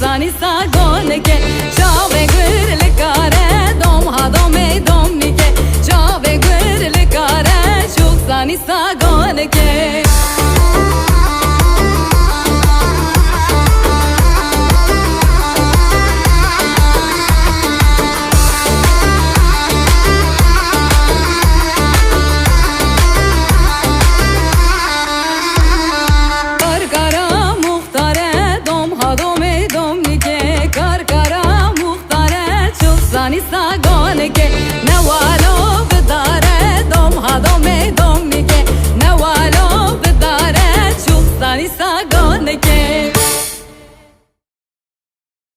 زانی ساگونه که جاوه گر لکاره دوم ها دومه دومی که جاوه گر لکاره چوک زانی ساگونه که زانی ساگونه که نوالو بداره دوم ها دومه دومی که نوالو بداره چوب زانی